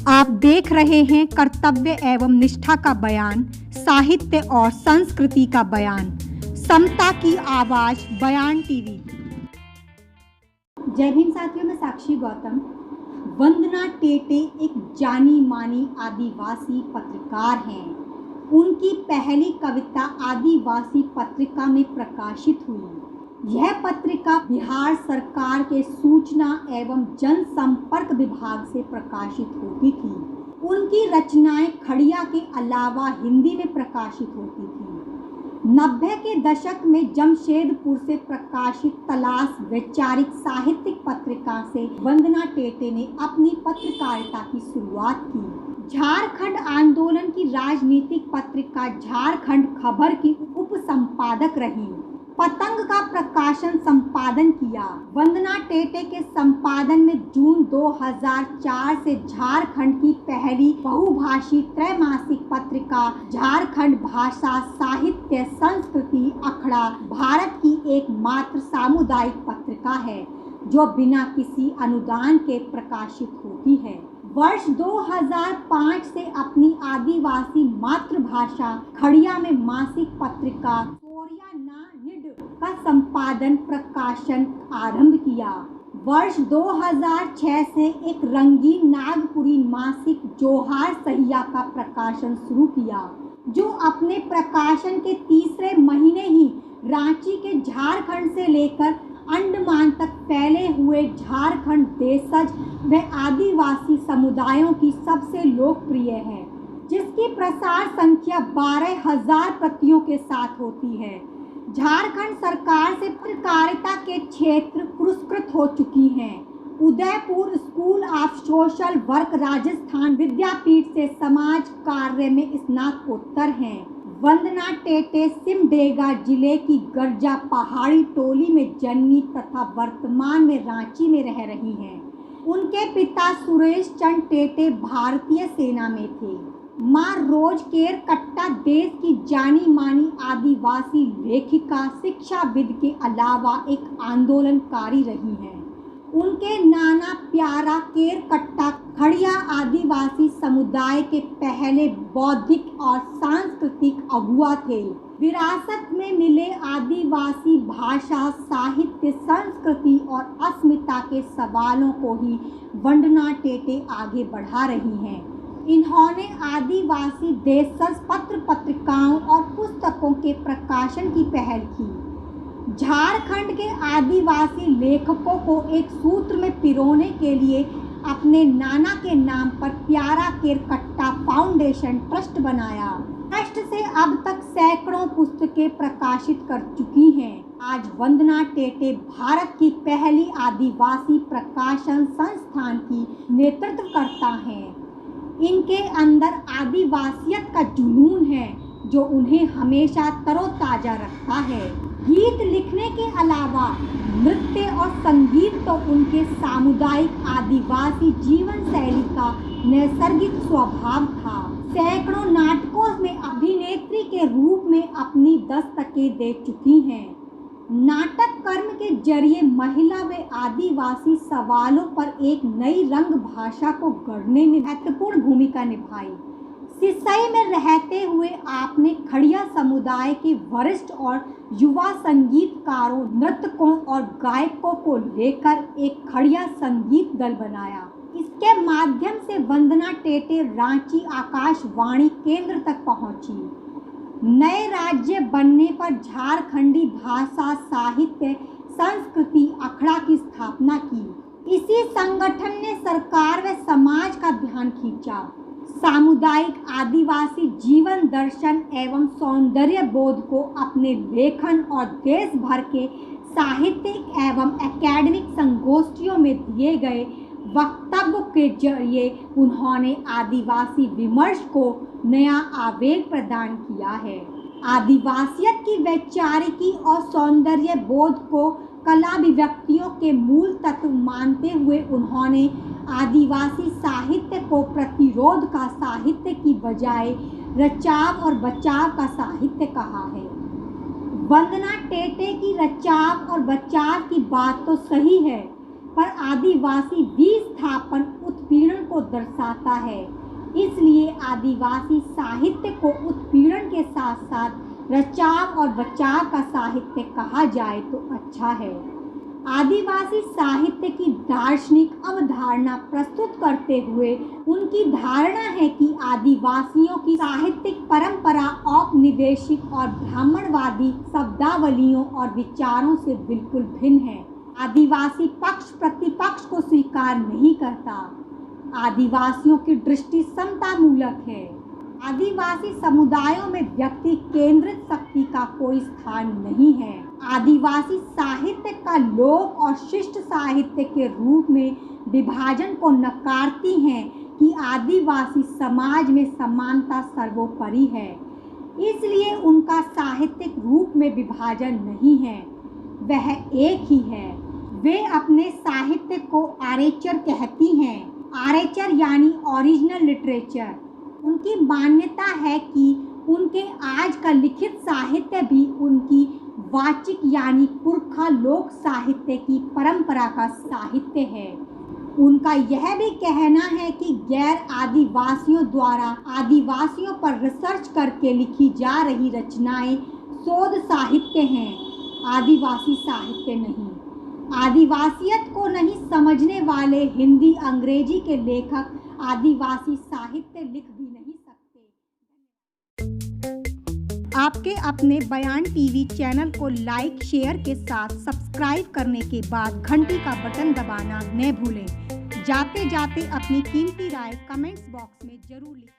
आप देख रहे हैं कर्तव्य एवं निष्ठा का बयान, साहित्य और संस्कृति का बयान, समता की आवाज बयान टीवी। जय भीम साथियों, मैं साक्षी गौतम। वंदना टेटे एक जानी मानी आदिवासी पत्रकार हैं। उनकी पहली कविता आदिवासी पत्रिका में प्रकाशित हुई। यह पत्रिका बिहार सरकार के सूचना एवं जनसंपर्क विभाग से प्रकाशित होती थी। उनकी रचनाएं खड़िया के अलावा हिंदी में प्रकाशित होती थी। 90 के दशक में जमशेदपुर से प्रकाशित तलाश वैचारिक साहित्यिक पत्रिका से वंदना टेटे ने अपनी पत्रकारिता की शुरुआत की। झारखंड आंदोलन की राजनीतिक पत्रिका झारखंड खबर की उप संपादक रही। पतंग का प्रकाशन संपादन किया। वंदना टेटे के संपादन में जून 2004 से झारखंड की पहली बहुभाषी त्रैमासिक पत्रिका झारखंड भाषा साहित्य संस्कृति अखड़ा भारत की एकमात्र सामुदायिक पत्रिका है जो बिना किसी अनुदान के प्रकाशित होती है। वर्ष 2005 से अपनी आदिवासी मातृभाषा खड़िया में मासिक पत्रिका का संपादन प्रकाशन आरंभ किया। वर्ष 2006 से एक रंगीन नागपुरी मासिक जोहार सहिया का प्रकाशन शुरू किया, जो अपने प्रकाशन के तीसरे महीने ही रांची के झारखंड से लेकर अंडमान तक फैले हुए झारखंड देशज व आदिवासी समुदायों की सबसे लोकप्रिय है, जिसकी प्रसार संख्या 12,000 प्रतियों के साथ होती है। झारखंड सरकार से पत्रकारिता के क्षेत्र पुरस्कृत हो चुकी हैं। Udaipur school of social work Rajasthan Vidyapeeth से समाज कार्य में स्नातकोत्तर हैं। वंदना टेटे सिमडेगा जिले की गर्जा पहाड़ी टोली में जन्मी तथा वर्तमान में रांची में रह रही हैं। उनके पिता सुरेश चंद टेटे भारतीय सेना में थे। माँ रोज केर कट्टा देश की जानी मानी आदिवासी लेखिका शिक्षाविद के अलावा एक आंदोलनकारी रही हैं। उनके नाना प्यारा केर कट्टा खड़िया आदिवासी समुदाय के पहले बौद्धिक और सांस्कृतिक अगुआ थे। विरासत में मिले आदिवासी भाषा साहित्य संस्कृति और अस्मिता के सवालों को ही वंदना टेटे आगे बढ़ा रही हैं। इन्होंने आदिवासी देशज पत्र पत्रिकाओं और पुस्तकों के प्रकाशन की पहल की। झारखंड के आदिवासी लेखकों को एक सूत्र में पिरोने के लिए अपने नाना के नाम पर प्यारा केर कट्टा फाउंडेशन ट्रस्ट बनाया। ट्रस्ट से अब तक सैकड़ों पुस्तकें प्रकाशित कर चुकी हैं। आज वंदना टेटे भारत की पहली आदिवासी प्रकाशन संस्थान की नेतृत्व करता है। इनके अंदर आदिवासियत का जुनून है जो उन्हें हमेशा तरोताजा रखता है। गीत लिखने के अलावा नृत्य और संगीत तो उनके सामुदायिक आदिवासी जीवन शैली का नैसर्गिक स्वभाव था। सैकड़ों नाटकों में अभिनेत्री के रूप में अपनी दस्तकें दे चुकी हैं। नाटक कर्म के जरिए महिला व आदिवासी सवालों पर एक नई रंग भाषा को गढ़ने में महत्वपूर्ण भूमिका निभाई। सिसई में रहते हुए आपने खड़िया समुदाय के वरिष्ठ और युवा संगीतकारों, नर्तकों और गायकों को लेकर एक खड़िया संगीत दल बनाया। इसके माध्यम से वंदना टेटे रांची आकाशवाणी केंद्र तक पहुंची। नए राज्य बनने पर झारखंडी भाषा साहित्य संस्कृति अखड़ा की स्थापना की। इसी संगठन ने सरकार व समाज का ध्यान खींचा। सामुदायिक आदिवासी जीवन दर्शन एवं सौंदर्य बोध को अपने लेखन और देश भर के साहित्यिक एवं एकेडमिक संगोष्ठियों में दिए गए वक्तव्य के जरिए उन्होंने आदिवासी विमर्श को नया आवेग प्रदान किया है। आदिवासियत की वैचारिकी और सौंदर्य बोध को कला अभिव्यक्तियों के मूल तत्व मानते हुए उन्होंने आदिवासी साहित्य को प्रतिरोध का साहित्य की बजाय रचाव और बचाव का साहित्य कहा है। वंदना टेटे की रचाव और बचाव की बात तो सही है, पर आदिवासी विस्थापन उत्पीड़न को दर्शाता है। इसलिए आदिवासी साहित्य को उत्पीड़न के साथ साथ रचाव और बचाव का साहित्य कहा जाए तो अच्छा है। आदिवासी साहित्य की दार्शनिक अवधारणा प्रस्तुत करते हुए उनकी धारणा है कि आदिवासियों की साहित्यिक परंपरा औपनिवेशिक और ब्राह्मणवादी शब्दावलियों और विचारों से बिल्कुल भिन्न है। आदिवासी पक्ष प्रतिपक्ष को स्वीकार नहीं करता। आदिवासियों की दृष्टि समतामूलक है। आदिवासी समुदायों में व्यक्ति केंद्रित शक्ति का कोई स्थान नहीं है। आदिवासी साहित्य का लोक और शिष्ट साहित्य के रूप में विभाजन को नकारती हैं कि आदिवासी समाज में समानता सर्वोपरि है, इसलिए उनका साहित्यिक रूप में विभाजन नहीं है, वह एक ही है। वे अपने साहित्य को आरेचर कहती हैं। आरेचर यानी ओरिजिनल लिटरेचर। उनकी मान्यता है कि उनके आज का लिखित साहित्य भी उनकी वाचिक यानी पुरखा लोक साहित्य की परंपरा का साहित्य है। उनका यह भी कहना है कि गैर आदिवासियों द्वारा आदिवासियों पर रिसर्च करके लिखी जा रही रचनाएं शोध साहित्य हैं, आदिवासी साहित्य नहीं। आदिवासियत को नहीं समझने वाले हिंदी अंग्रेजी के लेखक आदिवासी साहित्य लिख भी नहीं सकते। आपके अपने बयान टीवी चैनल को लाइक शेयर के साथ सब्सक्राइब करने के बाद घंटी का बटन दबाना न भूलें। जाते जाते अपनी कीमती राय कमेंट्स बॉक्स में जरूर लिखें।